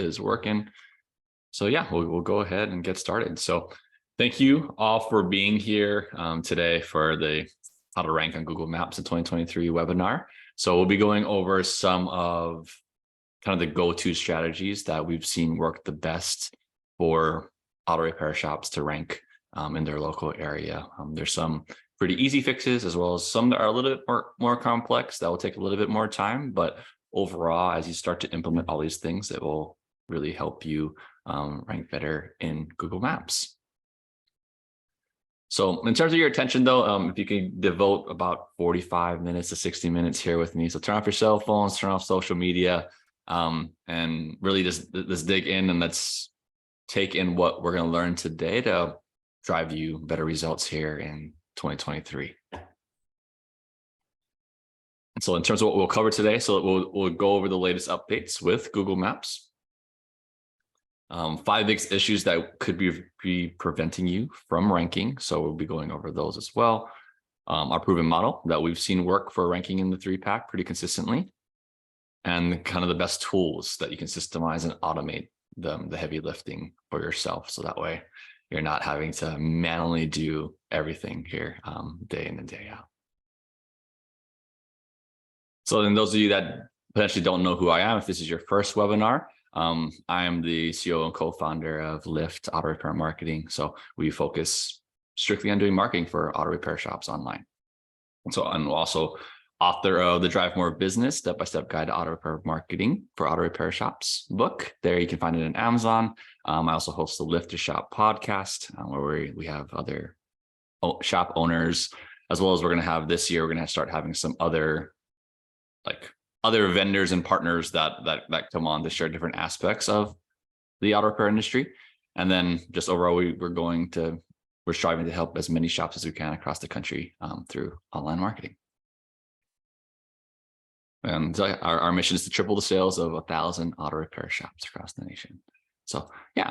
is working. So yeah, we'll go ahead and get started. So thank you all for being here today for the How to Rank on Google Maps in 2023 webinar. So we'll be going over some of kind of the go-to strategies that we've seen work the best for auto repair shops to rank in their local area. There's some pretty easy fixes, as well as some that are a little bit more complex that will take a little bit more time. But overall, as you start to implement all these things, it will really help you rank better in Google Maps. So in terms of your attention, though, if you can devote about 45 minutes to 60 minutes here with me. So turn off your cell phones, turn off social media, and really just dig in and let's take in what we're going to learn today to drive you better results here in 2023. And so in terms of what we'll cover today, so we'll go over the latest updates with Google Maps. 5 big issues that could be preventing you from ranking. So we'll be going over those as well. Our proven model that we've seen work for ranking in the 3-pack pretty consistently. And kind of the best tools that you can systemize and automate the heavy lifting for yourself. So that way you're not having to manually do everything here day in and day out. So then those of you that potentially don't know who I am, if this is your first webinar, I am the CEO and co-founder of Lift Auto Repair Marketing. So we focus strictly on doing marketing for auto repair shops online. And so I'm also author of the Drive More Business Step-by-Step Guide to Auto Repair Marketing for Auto Repair Shops book. There you can find it on Amazon. I also host the Lift to Shop podcast where we have other shop owners, as well as we're going to have this year, we're going to start having some other vendors and partners that come on to share different aspects of the auto repair industry. And then just overall, we're striving to help as many shops as we can across the country through online marketing. And so our mission is to triple the sales of 1,000 auto repair shops across the nation. So yeah,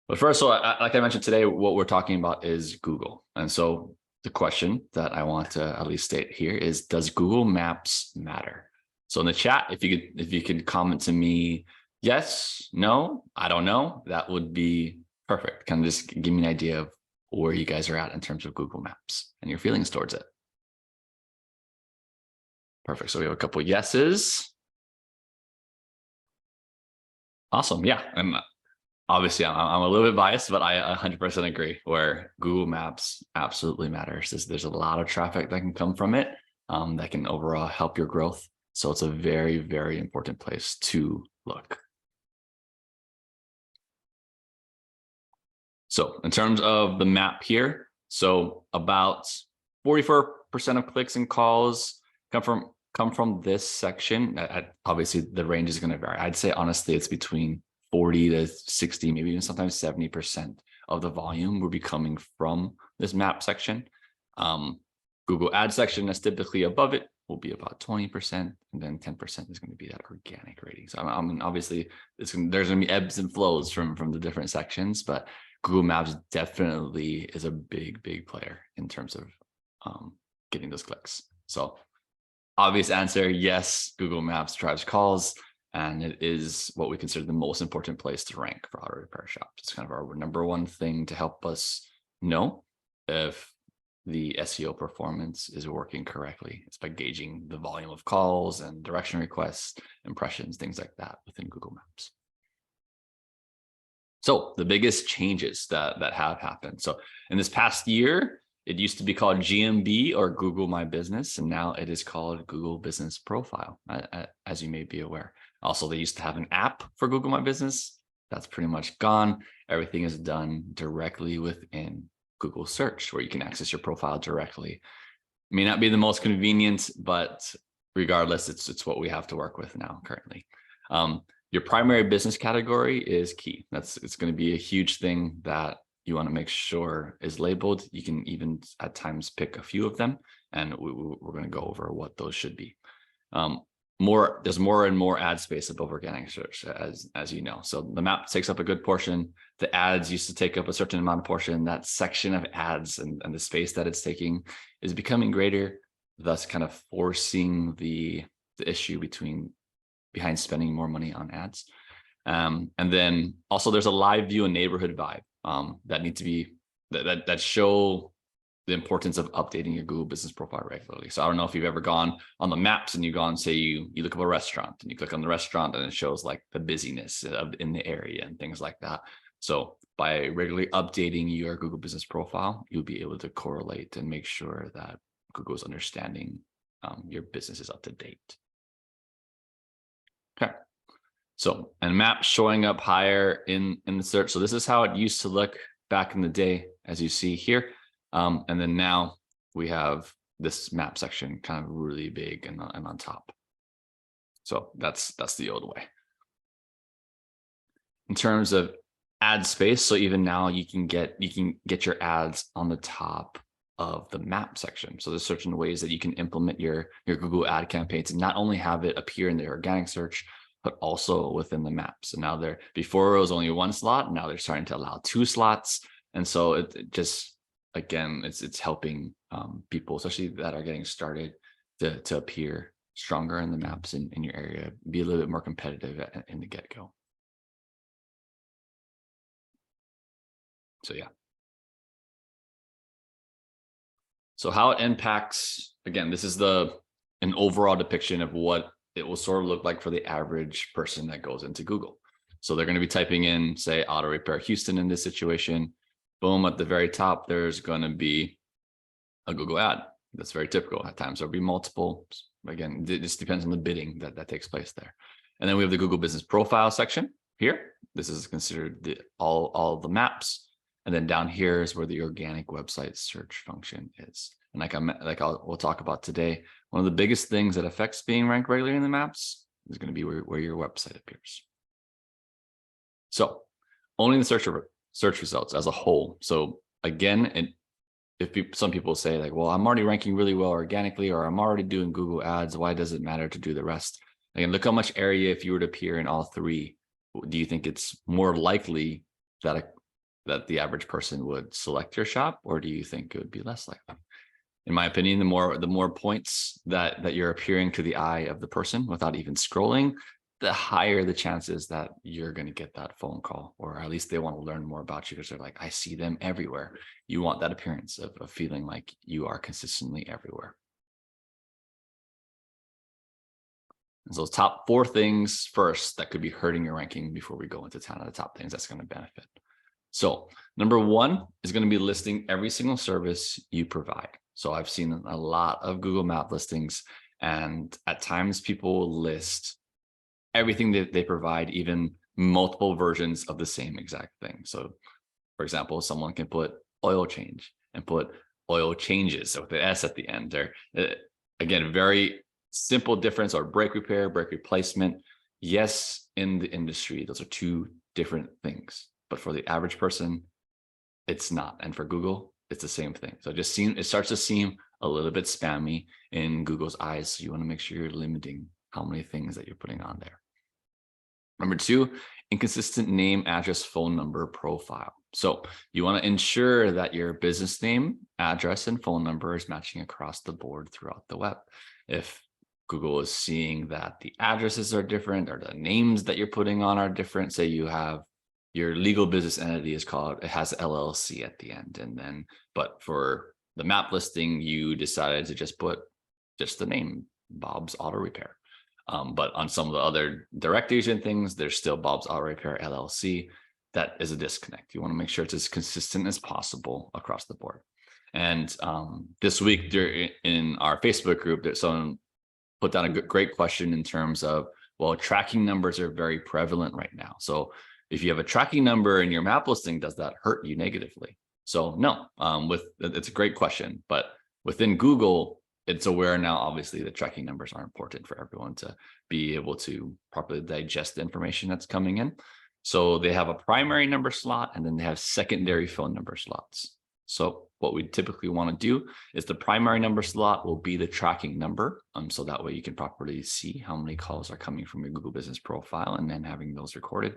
but first, so like I mentioned today, what we're talking about is Google. And so the question that I want to at least state here is, does Google Maps matter? So in the chat, if you could comment to me, yes, no, I don't know, that would be perfect. Kind of just give me an idea of where you guys are at in terms of Google Maps and your feelings towards it. Perfect. So we have a couple of yeses. Awesome. Yeah. And obviously I'm a little bit biased, but I 100% agree where Google Maps absolutely matters. There's a lot of traffic that can come from it that can overall help your growth. So it's a very, very important place to look. So in terms of the map here, so about 44% of clicks and calls come from this section. Obviously, the range is going to vary. I'd say honestly, it's between 40 to 60, maybe even sometimes 70% of the volume will be coming from this map section. Google Ads section that's typically above it will be about 20%, and then 10% is going to be that organic rating. So I mean, obviously, there's going to be ebbs and flows from the different sections, but Google Maps definitely is a big player in terms of getting those clicks. So obvious answer, yes, Google Maps drives calls, and it is what we consider the most important place to rank for auto repair shops. It's kind of our number one thing to help us know if the SEO performance is working correctly. It's by gauging the volume of calls and direction requests, impressions, things like that within Google Maps. So the biggest changes that have happened. So in this past year, it used to be called GMB or Google My Business, and now it is called Google Business Profile, as you may be aware. Also, they used to have an app for Google My Business. That's pretty much gone. Everything is done directly within Google Search, where you can access your profile directly. May not be the most convenient, but regardless, it's what we have to work with now currently. Your primary business category is key. It's going to be a huge thing that you want to make sure is labeled. You can even at times pick a few of them, and we're going to go over what those should be. There's more and more ad space above organic search, as you know. So the map takes up a good portion. The ads used to take up a certain amount of portion. That section of ads and the space that it's taking is becoming greater, thus kind of forcing the issue behind spending more money on ads. And then also there's a live view and neighborhood vibe that need to be that show the importance of updating your Google business profile regularly. So I don't know if you've ever gone on the maps and you go and say you look up a restaurant and you click on the restaurant and it shows like the busyness in the area and things like that. So by regularly updating your Google business profile, you'll be able to correlate and make sure that Google's understanding your business is up to date. Okay. So, and maps showing up higher in the search. So this is how it used to look back in the day, as you see here. And then now we have this map section kind of really big and on top. So that's the old way. In terms of ad space, so even now you can get your ads on the top of the map section. So there's certain ways that you can implement your Google ad campaigns and not only have it appear in the organic search, but also within the maps. And now before it was only one slot, now they're starting to allow 2 slots. And so it just, again, it's helping people, especially that are getting started, to appear stronger in the maps in your area, be a little bit more competitive in the get-go. So yeah. So how it impacts, again, this is an overall depiction of what it will sort of look like for the average person that goes into Google. So they're going to be typing in, say, auto repair Houston in this situation. Boom, at the very top, there's going to be a Google ad. That's very typical. At times there'll be multiple. Again, it just depends on the bidding that takes place there. And then we have the Google Business Profile section here. This is considered all the maps. And then down here is where the organic website search function is. And we'll talk about today, one of the biggest things that affects being ranked regularly in the maps is going to be where your website appears. So owning the search results as a whole. So again, some people say like, well, I'm already ranking really well organically, or I'm already doing Google ads, why does it matter to do the rest? Again, look how much area, if you were to appear in all 3, do you think it's more likely that the average person would select your shop, or do you think it would be less likely? In my opinion, the more points that you're appearing to the eye of the person without even scrolling, the higher the chances that you're going to get that phone call, or at least they want to learn more about you because they're like, I see them everywhere. You want that appearance of feeling like you are consistently everywhere. And so top 4 things first that could be hurting your ranking before we go into 10 of the top things that's going to benefit. So number 1 is going to be listing every single service you provide. So I've seen a lot of Google Map listings, and at times people will list everything that they provide, even multiple versions of the same exact thing. So for example, someone can put oil change and put oil changes with the S at the end. They're, again, very simple difference, or brake repair, brake replacement. Yes, in the industry, those are 2 different things. But for the average person, it's not. And for Google, it's the same thing. So it starts to seem a little bit spammy in Google's eyes. So you want to make sure you're limiting how many things that you're putting on there. Number 2, inconsistent name, address, phone number profile. So you want to ensure that your business name, address, and phone number is matching across the board throughout the web. If Google is seeing that the addresses are different, or the names that you're putting on are different, say you have your legal business entity it has LLC at the end. And then, but for the map listing, you decided to just put just the name, Bob's Auto Repair. But on some of the other direct agent things, there's still Bob's Auto Repair LLC. That is a disconnect. You want to make sure it's as consistent as possible across the board. And this week in our Facebook group, someone put down a great question in terms of, well, tracking numbers are very prevalent right now. So if you have a tracking number in your map listing, does that hurt you negatively? So no, it's a great question, but within Google, it's aware now, obviously, that tracking numbers are important for everyone to be able to properly digest the information that's coming in. So they have a primary number slot, and then they have secondary phone number slots. So what we typically want to do is the primary number slot will be the tracking number. So that way you can properly see how many calls are coming from your Google Business Profile and then having those recorded.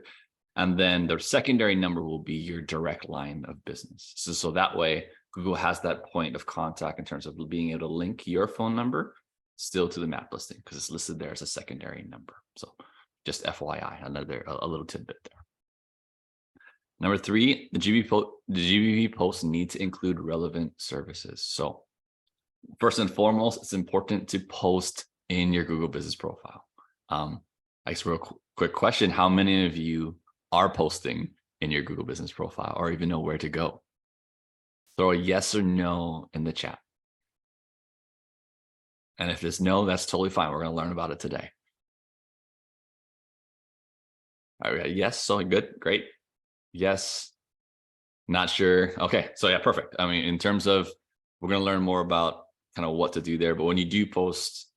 And then the secondary number will be your direct line of business. So that way Google has that point of contact in terms of being able to link your phone number still to the map listing, because it's listed there as a secondary number. So Just FYI, a little tidbit there. Number 3, the GBP posts need to include relevant services. So first and foremost, it's important to post in your Google Business Profile. I guess real quick question, how many of you are posting in your Google Business Profile or even know where to go? Throw a yes or no in the chat. And if it's no, that's totally fine. We're going to learn about it today. All right, yes, so good, great. Yes, not sure. Okay, so yeah, perfect. I mean, in terms of, we're going to learn more about kind of what to do there. But when you do post,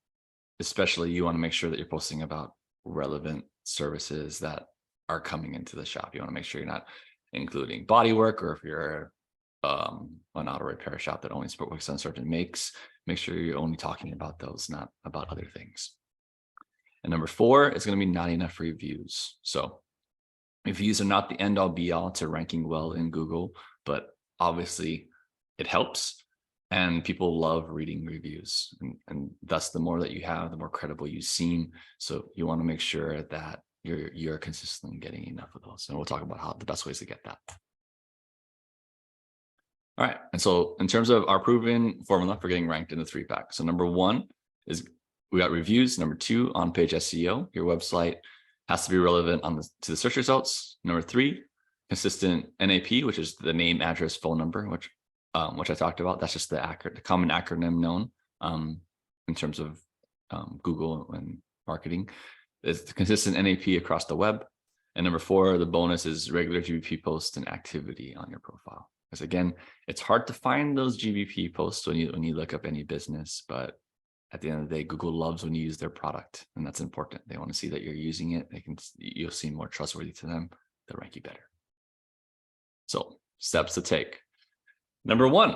especially, you want to make sure that you're posting about relevant services that are coming into the shop. You want to make sure you're not including bodywork, or if you're an auto repair shop that only works on certain makes, make sure you're only talking about those, not about other things. And number 4 is going to be not enough reviews. So reviews are not the end all be all to ranking well in Google, but obviously it helps. And people love reading reviews, and thus the more that you have, the more credible you seem. So you want to make sure that you're consistently getting enough of those. And we'll talk about how the best ways to get that. All right. And so in terms of our proven formula for getting ranked in the 3-pack. So number 1 is we got reviews. Number 2, on-page SEO. Your website has to be relevant to the search results. Number 3, consistent NAP, which is the name, address, phone number, which I talked about. That's just the common acronym known in terms of Google and marketing. It's the consistent NAP across the web. And number 4, the bonus is regular GBP posts and activity on your profile. Because again, it's hard to find those GBP posts when you look up any business, but at the end of the day, Google loves when you use their product, and that's important. They want to see that you're using it. You'll seem more trustworthy to them. They'll rank you better. So steps to take. Number 1,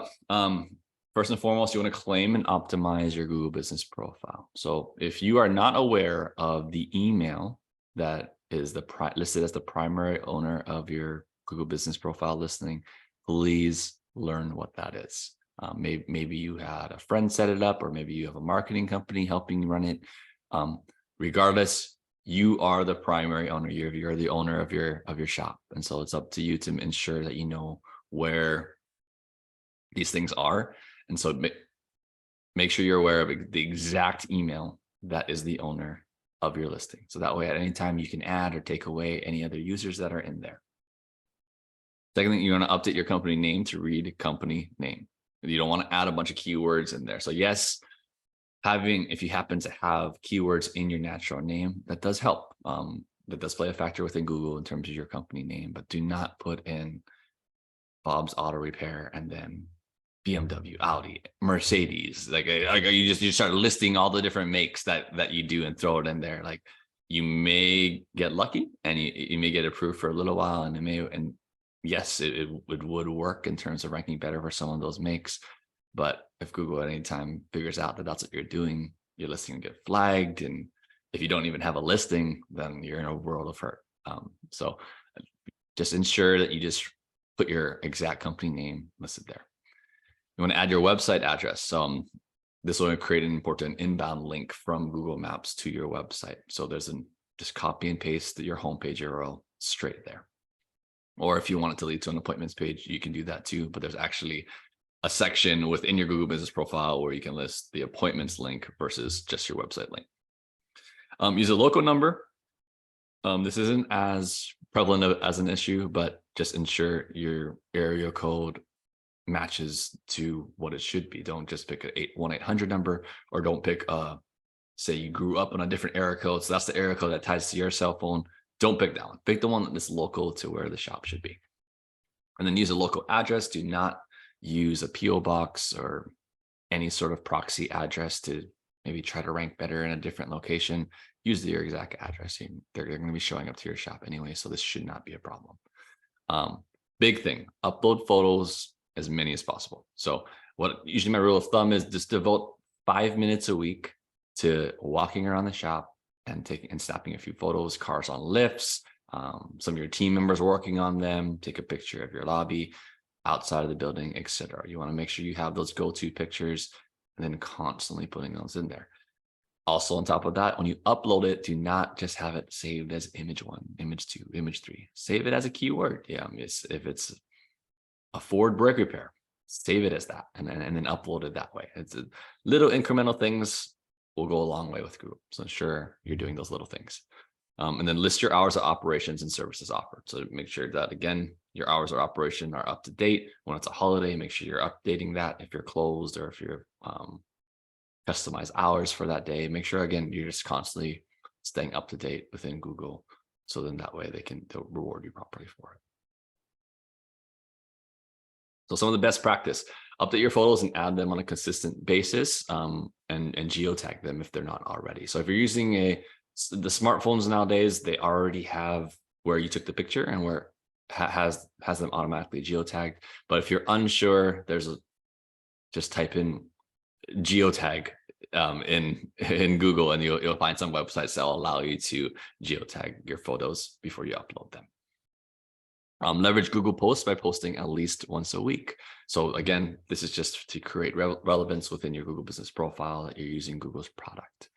first and foremost, you want to claim and optimize your Google Business Profile. So if you are not aware of the email that is listed as the primary owner of your Google Business Profile listing, please learn what that is. Maybe you had a friend set it up, or maybe you have a marketing company helping you run it. Regardless, you are the primary owner. You're the owner of your shop, and so it's up to you to ensure that you know where these things are. And so make sure you're aware of the exact email that is the owner of your listing. So that way, at any time, you can add or take away any other users that are in there. Secondly, you want to update your company name to read company name. You don't want to add a bunch of keywords in there. So yes, if you happen to have keywords in your natural name, that does help. That does play a factor within Google in terms of your company name, but do not put in Bob's Auto Repair and then BMW, Audi, Mercedes. Like you start listing all the different makes that you do and throw it in there. Like, you may get lucky and you may get approved for a little while, and yes, it would work in terms of ranking better for some of those makes. But if Google at any time figures out that that's what you're doing, your listing will get flagged. And if you don't even have a listing, then you're in a world of hurt. So just ensure that you just put your exact company name listed there. You want to add your website address. This will create an important inbound link from Google Maps to your website. So just copy and paste your homepage URL straight there. Or if you want it to lead to an appointments page, you can do that too. But there's actually a section within your Google Business Profile where you can list the appointments link versus just your website link. Use a local number. This isn't as prevalent as an issue, but just ensure your area code matches to what it should be. Don't just pick a 1-800 number, or don't pick say you grew up on a different area code, so that's the area code that ties to your cell phone. Don't pick that one. Pick the one that's local to where the shop should be. And then use a local address. Do not use a PO box or any sort of proxy address to maybe try to rank better in a different location. Use your exact address. They're going to be showing up to your shop anyway, so this should not be a problem. Big thing, upload photos as many as possible. So usually my rule of thumb is just devote 5 minutes a week to walking around the shop and snapping a few photos, cars on lifts, some of your team members working on them, take a picture of your lobby, outside of the building, etc. You want to make sure you have those go-to pictures and then constantly putting those in there. Also, on top of that, when you upload it, do not just have it saved as image 1, image 2, image 3. Save it as a keyword. Yeah, if it's a Ford brake repair, save it as that, and then upload it that way. It's a little incremental things will go a long way with Google. So ensure you're doing those little things. And then list your hours of operations and services offered. So make sure that, again, your hours of operation are up to date. When it's a holiday, make sure you're updating that. If you're closed or if you're customize hours for that day, make sure, again, you're just constantly staying up to date within Google. So then that way they'll reward you properly for it. So some of the best practice: update your photos and add them on a consistent basis, and geotag them if they're not already. So if you're using the smartphones nowadays, they already have where you took the picture and where has them automatically geotagged. But if you're unsure, just type in geotag in Google, and you'll find some websites that will allow you to geotag your photos before you upload them. Leverage Google Posts by posting at least once a week. So again, this is just to create relevance within your Google business profile that you're using Google's product.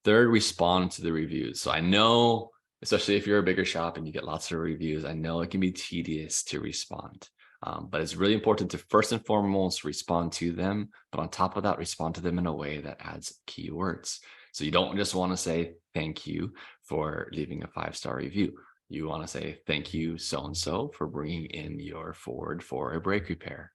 Third, respond to the reviews. So I know, especially if you're a bigger shop and you get lots of reviews, I know it can be tedious to respond. But it's really important to first and foremost respond to them. But on top of that, respond to them in a way that adds keywords. So you don't just want to say thank you for leaving a 5-star review. You want to say thank you so-and-so for bringing in your Ford for a brake repair.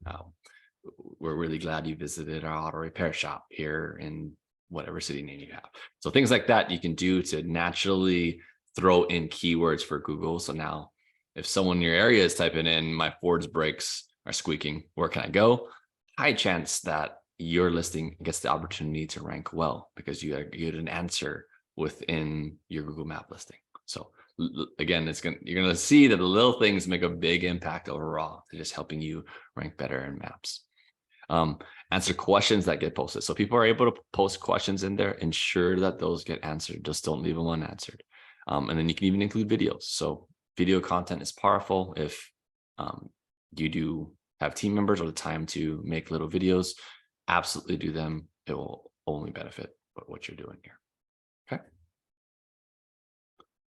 We're really glad you visited our auto repair shop here in whatever city name you have. So things like that you can do to naturally throw in keywords for Google. So now if someone in your area is typing in my Ford's brakes are squeaking, where can I go? High chance that your listing gets the opportunity to rank well because you get an answer within your Google Map listing. So again, you're gonna see that the little things make a big impact overall to just helping you rank better in maps. Answer questions that get posted. So people are able to post questions in there. Ensure that those get answered. Just don't leave them unanswered. And then you can even include videos. So video content is powerful. If you do have team members or the time to make little videos, absolutely do them. It will only benefit what you're doing here. Okay.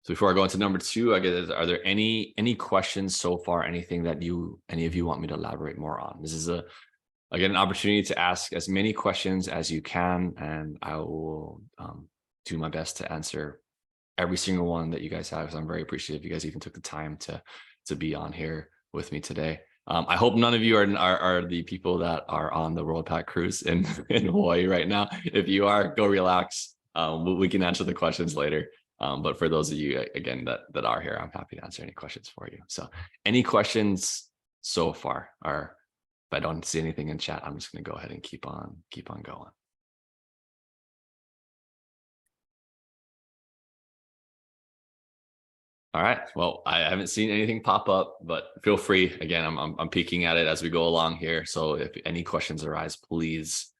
So before I go into number 2, I guess, are there any questions so far? Anything that any of you want me to elaborate more on? This is again, an opportunity to ask as many questions as you can, and I will do my best to answer every single one that you guys have. So I'm very appreciative you guys even took the time to be on here with me today. I hope none of you are the people that are on the WorldPack cruise in Hawaii right now. If you are, go relax. We can answer the questions later. But for those of you, again, that are here, I'm happy to answer any questions for you. So any questions so far? If I don't see anything in chat, I'm just going to go ahead and keep on going. All right. Well, I haven't seen anything pop up, but feel free. Again, I'm peeking at it as we go along here. So if any questions arise, please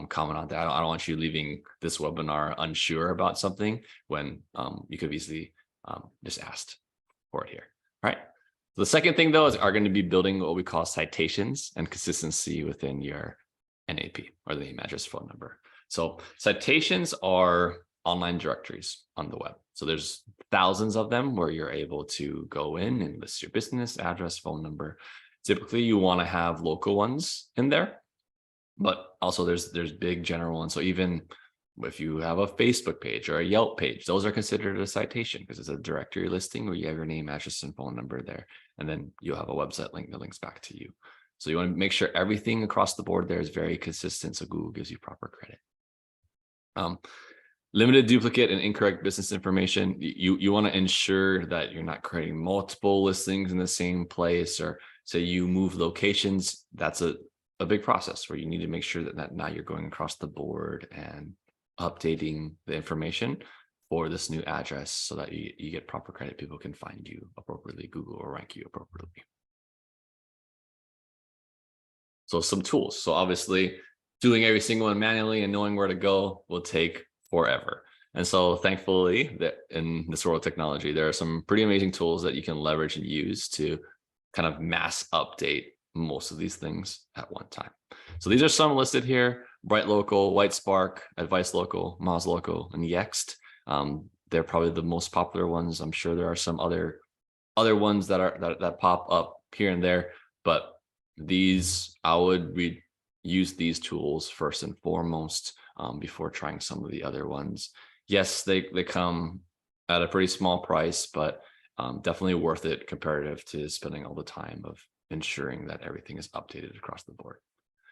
comment on that. I don't want you leaving this webinar unsure about something when you could have easily just asked for it here. All right. So the second thing, though, are going to be building what we call citations and consistency within your NAP, or the name, address, phone number. So citations are online directories on the web. So there's thousands of them where you're able to go in and list your business address, phone number. Typically, you want to have local ones in there, but also there's big general ones. So even if you have a Facebook page or a Yelp page, those are considered a citation because it's a directory listing where you have your name, address, and phone number there. And then you'll have a website link that links back to you. So you want to make sure everything across the board there is very consistent so Google gives you proper credit. Limited duplicate and incorrect business information. You want to ensure that you're not creating multiple listings in the same place, or say you move locations. That's a big process where you need to make sure that now you're going across the board and updating the information for this new address so that you get proper credit. People can find you appropriately, Google will rank you appropriately. So some tools. So obviously doing every single one manually and knowing where to go will take forever. And so thankfully that in this world of technology, there are some pretty amazing tools that you can leverage and use to kind of mass update most of these things at one time. So these are some listed here, Bright Local, White Spark, Advice Local, Moz Local, and Yext. They're probably the most popular ones. I'm sure there are some other ones that pop up here and there, but these, I would use these tools first and foremost before trying some of the other ones. Yes, they come at a pretty small price, but definitely worth it comparative to spending all the time of ensuring that everything is updated across the board.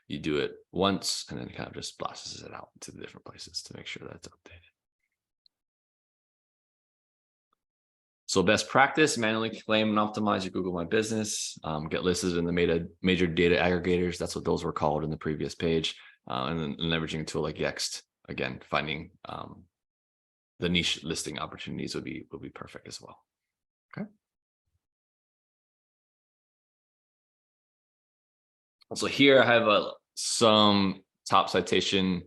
You do it once and then kind of just blasts it out to the different places to make sure that it's updated. So best practice, manually claim and optimize your Google My Business, get listed in the major data aggregators. That's what those were called in the previous page. And then leveraging a tool like Yext, again, finding the niche listing opportunities would be perfect as well. Okay. So here I have some top citation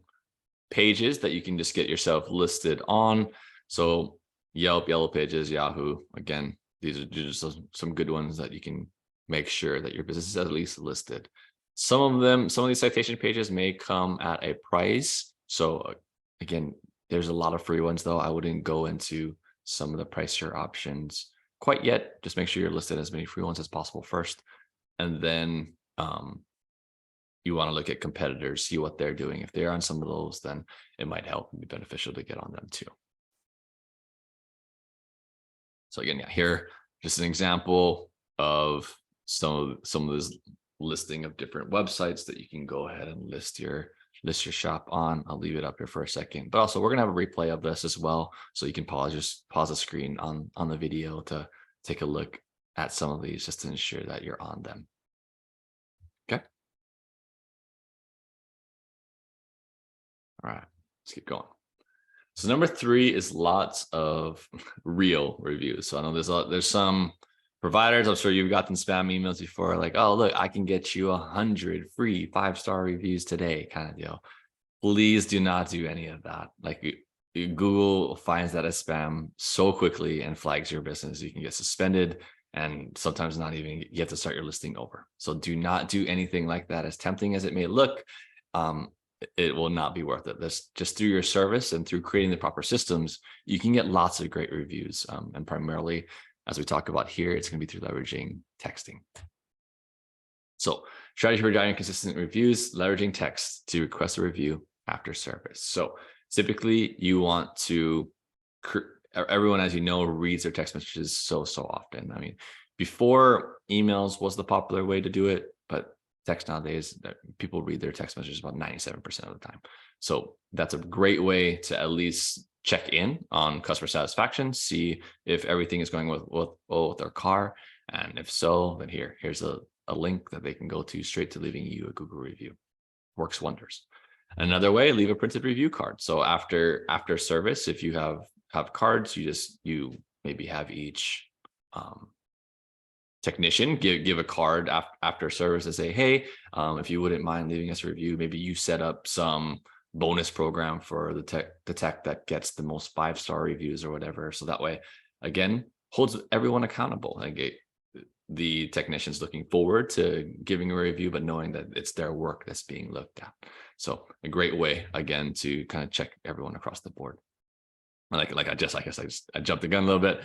pages that you can just get yourself listed on. So Yelp, Yellow Pages, Yahoo. Again, these are just some good ones that you can make sure that your business is at least listed. Some of these citation pages may come at a price. So again, there's a lot of free ones though. I wouldn't go into some of the pricier options quite yet. Just make sure you're listed as many free ones as possible first. And then you want to look at competitors, see what they're doing. If they're on some of those, then it might help and be beneficial to get on them too. So again, yeah, here, just an example of some of this listing of different websites that you can go ahead and list your shop on. I'll leave it up here for a second, but also we're gonna have a replay of this as well. So you can pause the screen on the video to take a look at some of these just to ensure that you're on them. Okay. All right, let's keep going. So number 3 is lots of real reviews. So I know there's some providers, I'm sure you've gotten spam emails before, like, oh, look, I can get you 100 free 5-star reviews today kind of deal. Please do not do any of that. Like Google finds that as spam so quickly and flags your business. You can get suspended and sometimes not even, you have to start your listing over. So do not do anything like that. As tempting as it may look, it will not be worth it. That's just through your service and through creating the proper systems, you can get lots of great reviews. And primarily, as we talk about here, it's going to be through leveraging texting. So strategy for driving consistent reviews, leveraging text to request a review after service. So typically you want to, everyone, as you know, reads their text messages so often. I mean, before emails was the popular way to do it, but text nowadays, people read their text messages about 97% of the time. So that's a great way to at least check in on customer satisfaction, see if everything is going well with their car. And if so, then here's a link that they can go to straight to leaving you a Google review. Works wonders. Another way, leave a printed review card. So after service, if you have cards, you maybe have each technician give a card after service to say, hey, if you wouldn't mind leaving us a review, maybe you set up some bonus program for the tech that gets the most 5-star reviews or whatever. So that way, again, holds everyone accountable. Like the technicians looking forward to giving a review, but knowing that it's their work that's being looked at. So a great way, again, to kind of check everyone across the board. I guess I jumped the gun a little bit.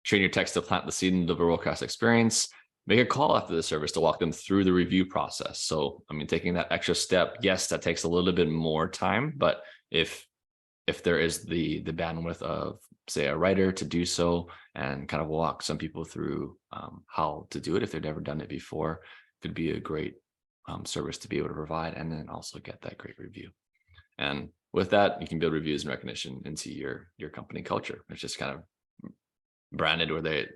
Train your text to plant the seed and deliver world-class experience. Make a call after the service to walk them through the review process. So, I mean, taking that extra step, yes, that takes a little bit more time, but if there is the bandwidth of, say, a writer to do so and kind of walk some people through how to do it if they've never done it before, could be a great service to be able to provide, and then also get that great review. And with that, you can build reviews and recognition into your company culture. It's just kind of branded where they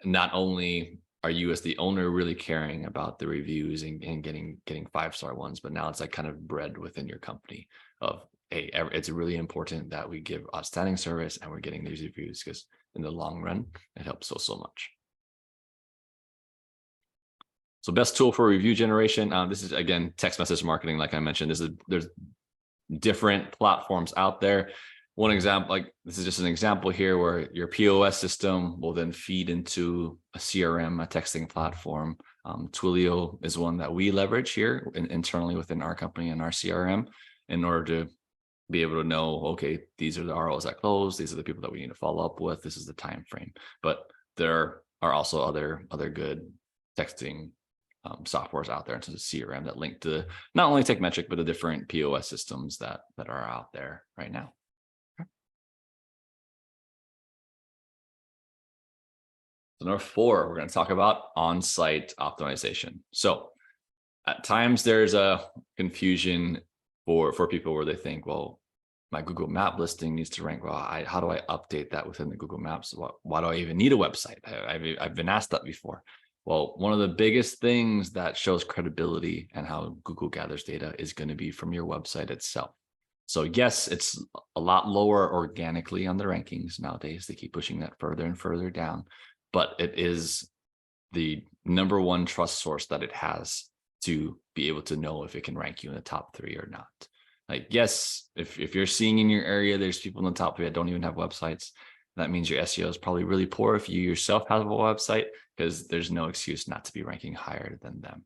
not only are you as the owner really caring about the reviews and getting 5-star ones, but now it's like kind of bred within your company of, hey, it's really important that we give outstanding service and we're getting these reviews, because in the long run, it helps so much. So best tool for review generation. This is, again, text message marketing. Like I mentioned, there's different platforms out there. one example, like this is just an example here where your POS system will then feed into a CRM, a texting platform. Twilio is one that we leverage here internally within our company and our CRM in order to be able to know, okay, these are the ROs that close, these are the people that we need to follow up with, this is the time frame. But there are also other good texting softwares out there in terms of CRM that link to not only TechMetric, but the different POS systems that are out there right now. So number 4, we're going to talk about on-site optimization. So at times there's a confusion for people where they think, well, my Google Map listing needs to rank well. How do I update that within the Google Maps? Why do I even need a website? I've been asked that before. Well, one of the biggest things that shows credibility and how Google gathers data is going to be from your website itself. So yes, it's a lot lower organically on the rankings nowadays. They keep pushing that further and further down, but it is the number one trust source that it has to be able to know if it can rank you in the top 3 or not. Like, yes, if you're seeing in your area, there's people in the top 3 that don't even have websites. That means your SEO is probably really poor if you yourself have a website, because there's no excuse not to be ranking higher than them.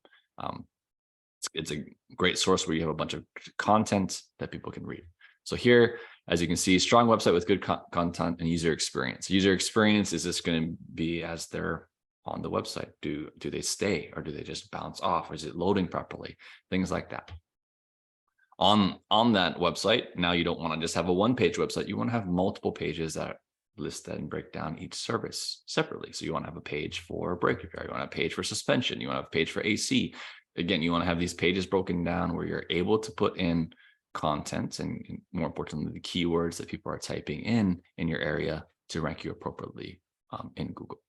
It's a great source where you have a bunch of content that people can read. So here, as you can see, strong website with good content and user experience. User experience is just going to be as they're on the website. Do they stay, or do they just bounce off? Or is it loading properly? Things like that. On that website, now you don't want to just have a one-page website. You want to have multiple pages that list and break down each service separately. So you want to have a page for brake repair. You want to have a page for suspension. You want to have a page for AC. Again, you want to have these pages broken down where you're able to put in content and more importantly, the keywords that people are typing in your area to rank you appropriately in Google.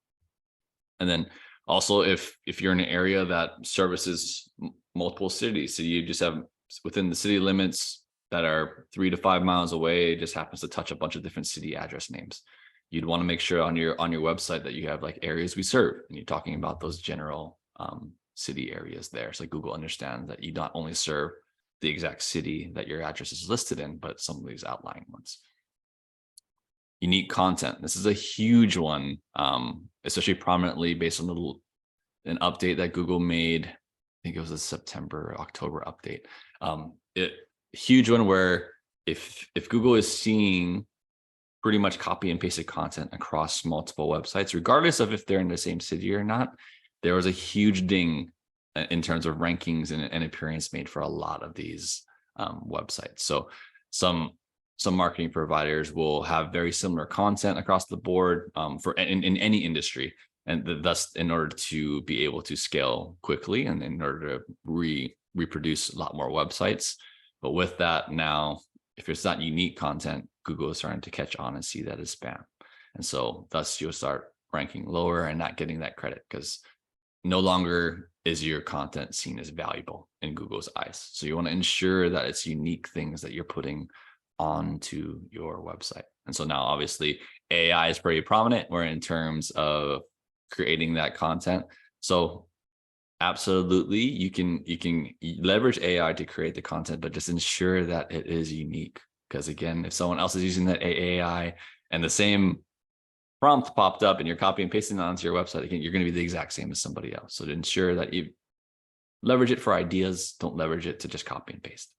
And then also, if you're in an area that services multiple cities, so you just have within the city limits that are 3 to 5 miles away, it just happens to touch a bunch of different city address names. You'd want to make sure on your website that you have like areas we serve, and you're talking about those general city areas there. So Google understands that you not only serve the exact city that your address is listed in, but some of these outlying ones. Unique content. This is a huge one, especially prominently based on an update that Google made. I think it was a September, October update. Huge one where if Google is seeing pretty much copy and pasted content across multiple websites, regardless of if they're in the same city or not, there was a huge ding in terms of rankings and appearance made for a lot of these websites. So some marketing providers will have very similar content across the board for in any industry, and thus in order to be able to scale quickly and in order to reproduce a lot more websites. But with that, now if it's not unique content, Google is starting to catch on and see that as spam, and so thus you'll start ranking lower and not getting that credit, because no longer is your content seen as valuable in Google's eyes. So you want to ensure that it's unique things that you're putting onto your website. And so now obviously AI is pretty prominent, where in terms of creating that content. So absolutely, you can leverage AI to create the content, but just ensure that it is unique. Because again, if someone else is using that AI and the same prompt popped up and you're copying and pasting it onto your website, again, you're going to be the exact same as somebody else. So to ensure that you leverage it for ideas, don't leverage it to just copy and paste.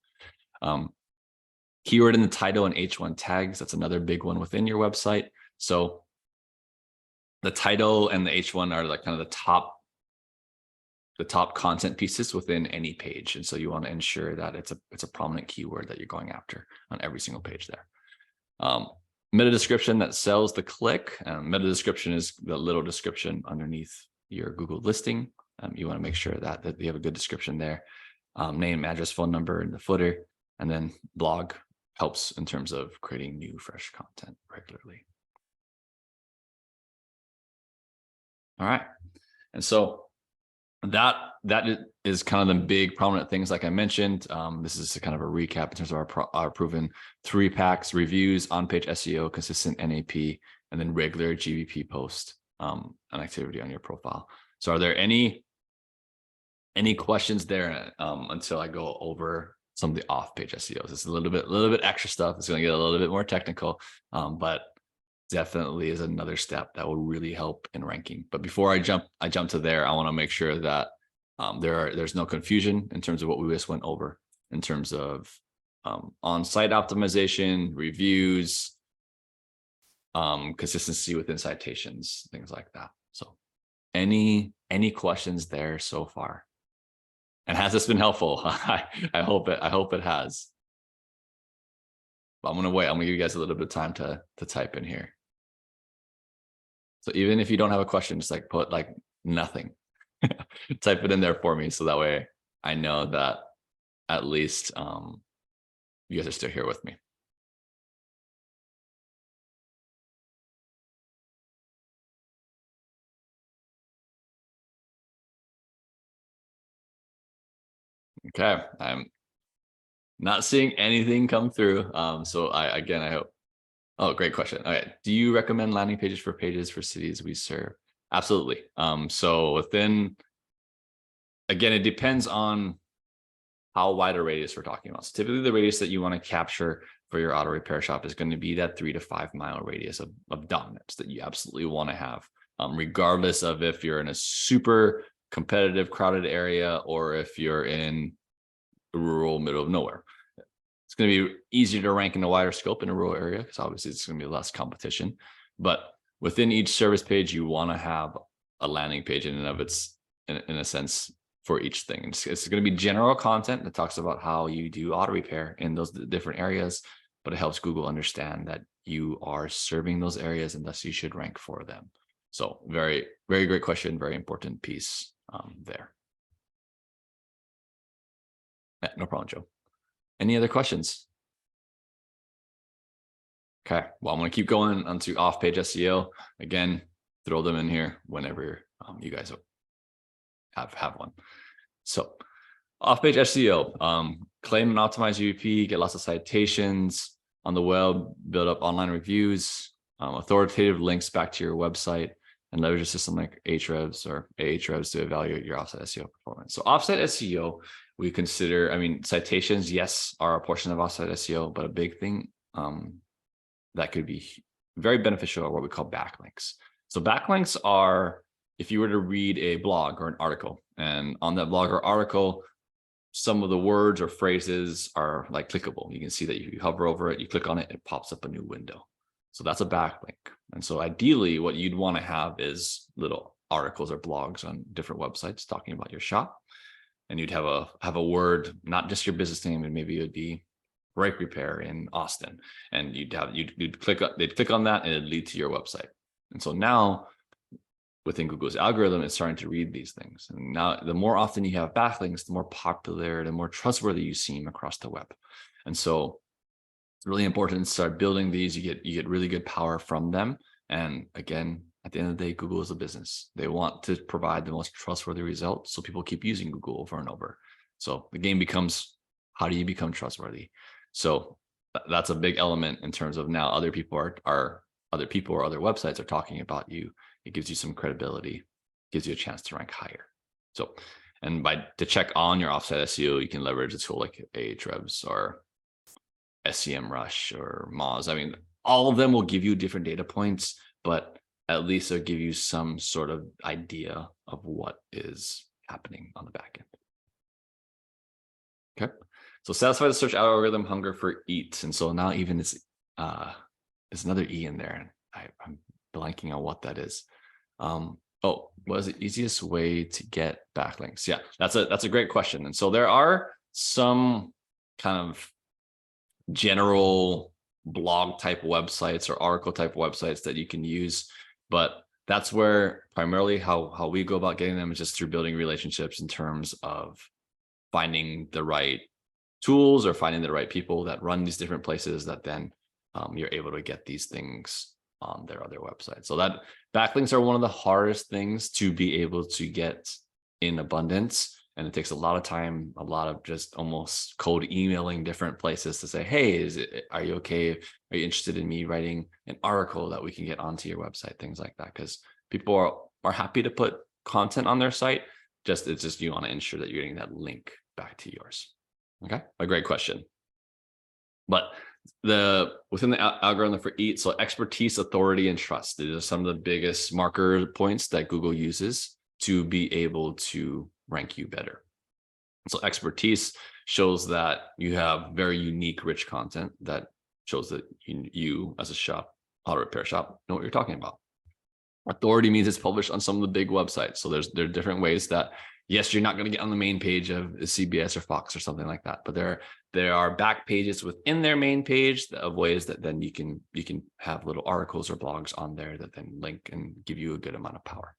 Keyword in the title and H1 tags, that's another big one within your website. So the title and the H1 are like kind of the top content pieces within any page. And so you want to ensure that it's a prominent keyword that you're going after on every single page there. Meta description that sells the click. Meta description is the little description underneath your Google listing. You want to make sure that you have a good description there. Name, address, phone number in the footer, and then blog helps in terms of creating new, fresh content regularly. All right. And so that is kind of the big prominent things like I mentioned. This is kind of a recap in terms of our proven 3 packs: reviews, on-page SEO, consistent NAP, and then regular GBP post and activity on your profile. So are there any questions there until I go over some of the off-page SEOs. It's a little bit extra stuff. It's going to get a little bit more technical, but definitely is another step that will really help in ranking. But before I jump to there, I want to make sure that there's no confusion in terms of what we just went over in terms of on-site optimization, reviews, consistency within citations, things like that. So any questions there so far? And has this been helpful? I hope it has. But I'm gonna wait. I'm gonna give you guys a little bit of time to type in here. So even if you don't have a question, just like put like nothing. Type it in there for me, so that way I know that at least you guys are still here with me. Okay, I'm not seeing anything come through. So I hope. Oh, great question. All right. Do you recommend landing pages for cities we serve? Absolutely. So again, it depends on how wide a radius we're talking about. So typically the radius that you want to capture for your auto repair shop is going to be that 3 to 5 mile radius of dominance that you absolutely want to have, regardless of if you're in a super competitive, crowded area, or if you're in the rural middle of nowhere. It's going to be easier to rank in a wider scope in a rural area because obviously it's going to be less competition. But within each service page, you want to have a landing page in and of its, in a sense, for each thing. It's going to be general content that talks about how you do auto repair in those different areas, but it helps Google understand that you are serving those areas and thus you should rank for them. So very, very great question. Very important piece there. Yeah, no problem, Joe. Any other questions? Okay, well, I'm going to keep going onto off-page SEO. Again, throw them in here whenever you guys have one. So off-page SEO, claim and optimize GBP, get lots of citations on the web, build up online reviews, authoritative links back to your website, and leverage a system like Ahrefs or Ahrefs to evaluate your offsite SEO performance. So offsite SEO, we consider, citations, yes, are a portion of offsite SEO, but a big thing that could be very beneficial are what we call backlinks. So backlinks are, if you were to read a blog or an article, and on that blog or article, some of the words or phrases are like clickable. You can see that you hover over it, you click on it, it pops up a new window. So that's a backlink. And so ideally what you'd want to have is little articles or blogs on different websites talking about your shop. And you'd have a word, not just your business name, and maybe it would be brake repair in Austin. And they'd click on that and it'd lead to your website. And so now within Google's algorithm, it's starting to read these things. And now the more often you have backlinks, the more popular, the more trustworthy you seem across the web. And so it's really important to start building these. You get really good power from them. And again, at the end of the day, Google is a business. They want to provide the most trustworthy results, so people keep using Google over and over. So the game becomes, how do you become trustworthy? So that's a big element in terms of now other people or other websites are talking about you. It gives you some credibility, gives you a chance to rank higher. So, and to check on your offsite SEO, you can leverage a tool like Ahrefs or SEMrush or Moz. All of them will give you different data points, but at least they'll give you some sort of idea of what is happening on the back end. Okay, so satisfy the search algorithm hunger for eat. And so now even it's another E in there. I'm blanking on what that is. What is the easiest way to get backlinks? Yeah, that's a great question. And so there are some kind of general blog type websites or article type websites that you can use, but that's where primarily how we go about getting them is just through building relationships in terms of finding the right tools or finding the right people that run these different places that then you're able to get these things on their other websites. So that backlinks are one of the hardest things to be able to get in abundance. And it takes a lot of time, a lot of just almost cold emailing different places to say, hey, are you okay? Are you interested in me writing an article that we can get onto your website? Things like that. Because people are happy to put content on their site. It's just you want to ensure that you're getting that link back to yours. Okay, a great question. But within the algorithm for each, so expertise, authority, and trust, these are some of the biggest marker points that Google uses to be able to rank you better. So expertise shows that you have very unique, rich content that shows that you as a shop, auto repair shop, know what you're talking about. Authority means it's published on some of the big websites. So there are different ways that, yes, you're not going to get on the main page of CBS or Fox or something like that, but there are back pages within their main page of ways that then you can have little articles or blogs on there that then link and give you a good amount of power.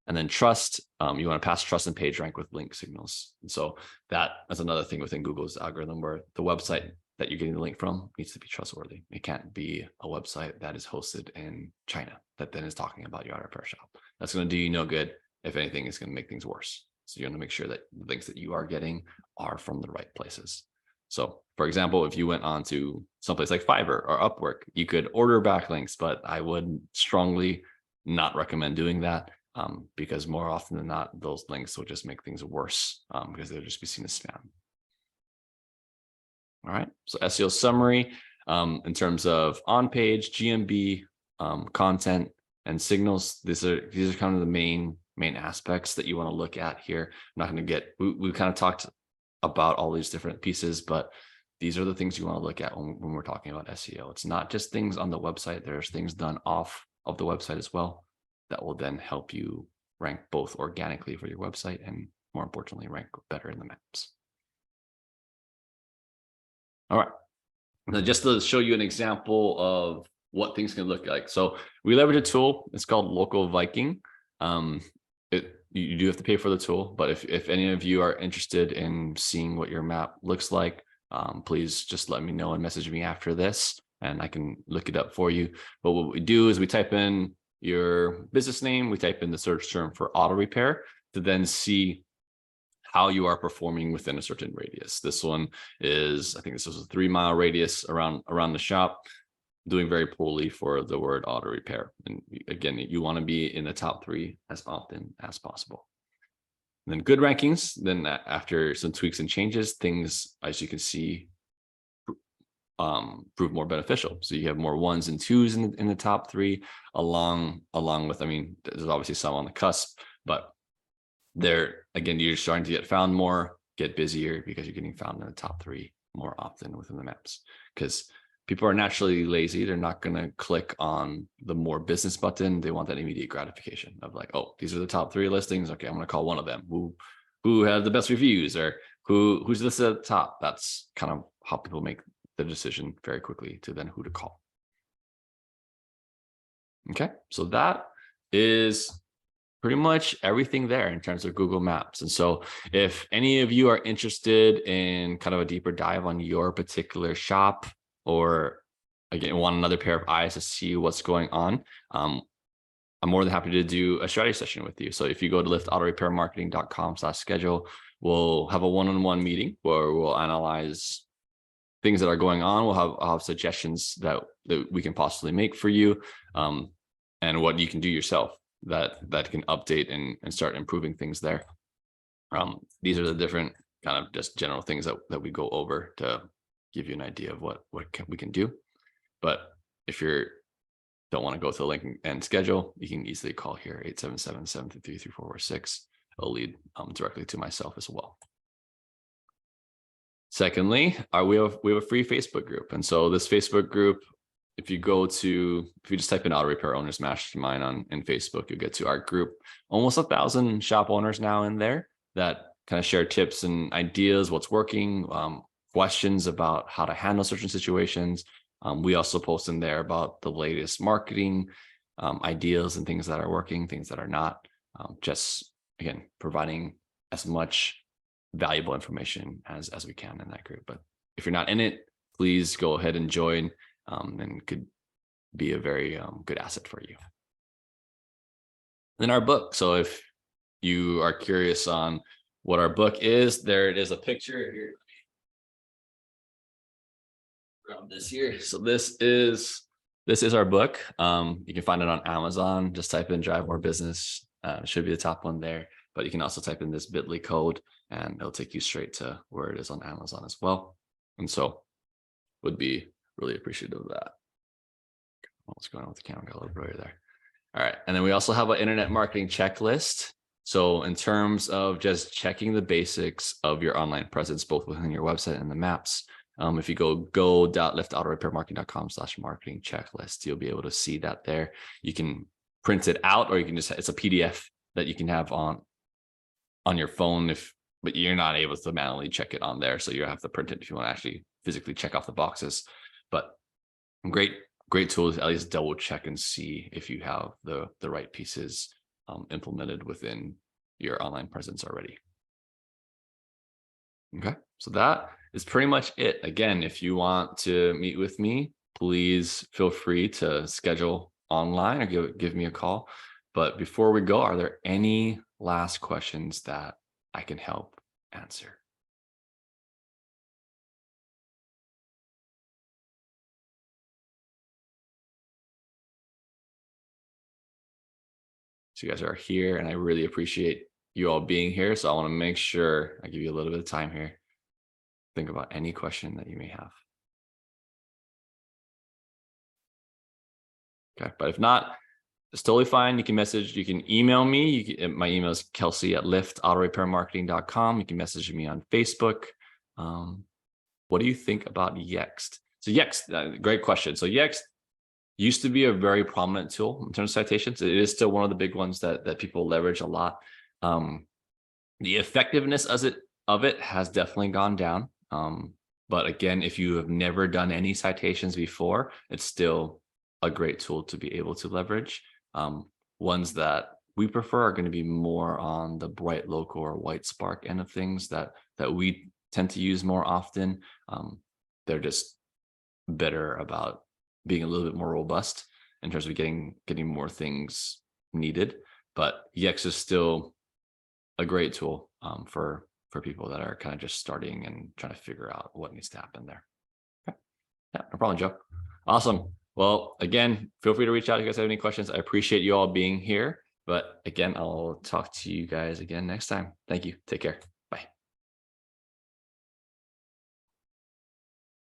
And then trust, you want to pass trust and page rank with link signals. And so that's another thing within Google's algorithm, where the website that you're getting the link from needs to be trustworthy. It can't be a website that is hosted in China that then is talking about your auto repair shop. That's going to do you no good. If anything, it's going to make things worse. So you want to make sure that the links that you are getting are from the right places. So for example, if you went on to someplace like Fiverr or Upwork, you could order backlinks, but I would strongly not recommend doing that. Because more often than not, those links will just make things worse because they'll just be seen as spam. All right, so SEO summary in terms of on-page, GMB, content, and signals. These are kind of the main aspects that you want to look at here. I'm not going to get, we kind of talked about all these different pieces, but these are the things you want to look at when we're talking about SEO. It's not just things on the website. There's things done off of the website as well that will then help you rank both organically for your website and, more importantly, rank better in the maps. All right. Now, just to show you an example of what things can look like. So we leverage a tool. It's called Local Viking. You do have to pay for the tool, but if any of you are interested in seeing what your map looks like, please just let me know and message me after this, and I can look it up for you. But what we do is we type in your business name, we type in the search term for auto repair to then see how you are performing within a certain radius. This one is, I think this is a 3-mile radius around the shop, doing very poorly for the word auto repair. And again, you want to be in the top 3 as often as possible. And then good rankings, then after some tweaks and changes, things, as you can see, prove more beneficial. So you have more 1s and 2s in the top 3, along with, I mean, there's obviously some on the cusp, but there again, you're starting to get found more, get busier, because you're getting found in the top 3 more often within the maps. Because people are naturally lazy. They're not going to click on the more business button. They want that immediate gratification of like, oh, these are the top 3 listings. Okay, I'm going to call one of them who have the best reviews, or who's listed at the top. That's kind of how people make the decision very quickly to then who to call. Okay, so that is pretty much everything there in terms of Google Maps. And so if any of you are interested in kind of a deeper dive on your particular shop, or again, want another pair of eyes to see what's going on, I'm more than happy to do a strategy session with you. So if you go to liftautorepairmarketing.com/schedule, we'll have a one-on-one meeting where we'll analyze things that are going on. I'll have suggestions that we can possibly make for you, and what you can do yourself that can update and start improving things there. These are the different kind of just general things that we go over to give you an idea of what we can do. But if you don't want to go to the link and schedule, you can easily call here, 877-733-3446. It'll lead directly to myself as well. Secondly, we have a free Facebook group. And so this Facebook group, if you just type in Auto Repair Owners Mastermind in Facebook, you'll get to our group. Almost 1,000 shop owners now in there that kind of share tips and ideas, what's working, questions about how to handle certain situations. We also post in there about the latest marketing ideas and things that are working, things that are not. Just, again, providing as much valuable information as we can in that group. But if you're not in it, please go ahead and join, and could be a very good asset for you. Then our book. So if you are curious on what our book is, there it is, a picture here. Grab this here. So this is our book. You can find it on Amazon. Just type in Drive More Business. It should be the top one there. but you can also type in this bit.ly code and it'll take you straight to where it is on Amazon as well. And so would be really appreciative of that. What's going on with the camera? Got a little blurry there. All right. And then we also have an internet marketing checklist. So in terms of just checking the basics of your online presence, both within your website and the maps, if you go.liftautorepairmarketing.com/marketing checklist, you'll be able to see that there. You can print it out, or you can just, it's a PDF that you can have on your phone, but you're not able to manually check it on there. So you have to print it if you want to actually physically check off the boxes. But great tool to at least double check and see if you have the right pieces implemented within your online presence already. Okay, so that is pretty much it. Again, if you want to meet with me, please feel free to schedule online or give me a call. But before we go, are there any last questions that I can help answer? So you guys are here, and I really appreciate you all being here. So I want to make sure I give you a little bit of time here. Think about any question that you may have. Okay, but if not, it's totally fine. You can message, you can email me. My email is kelsey@liftautorepairmarketing.com. You can message me on Facebook. What do you think about Yext? So Yext, great question. So Yext used to be a very prominent tool in terms of citations. It is still one of the big ones that people leverage a lot. The effectiveness of it has definitely gone down. But again, if you have never done any citations before, it's still a great tool to be able to leverage. Ones that we prefer are going to be more on the Bright Local or White Spark end of things that we tend to use more often. They're just better about being a little bit more robust in terms of getting more things needed. But Yext is still a great tool for people that are kind of just starting and trying to figure out what needs to happen there. Okay. Yeah, no problem, Joe. Awesome. Well, again, feel free to reach out if you guys have any questions. I appreciate you all being here. But again, I'll talk to you guys again next time. Thank you. Take care.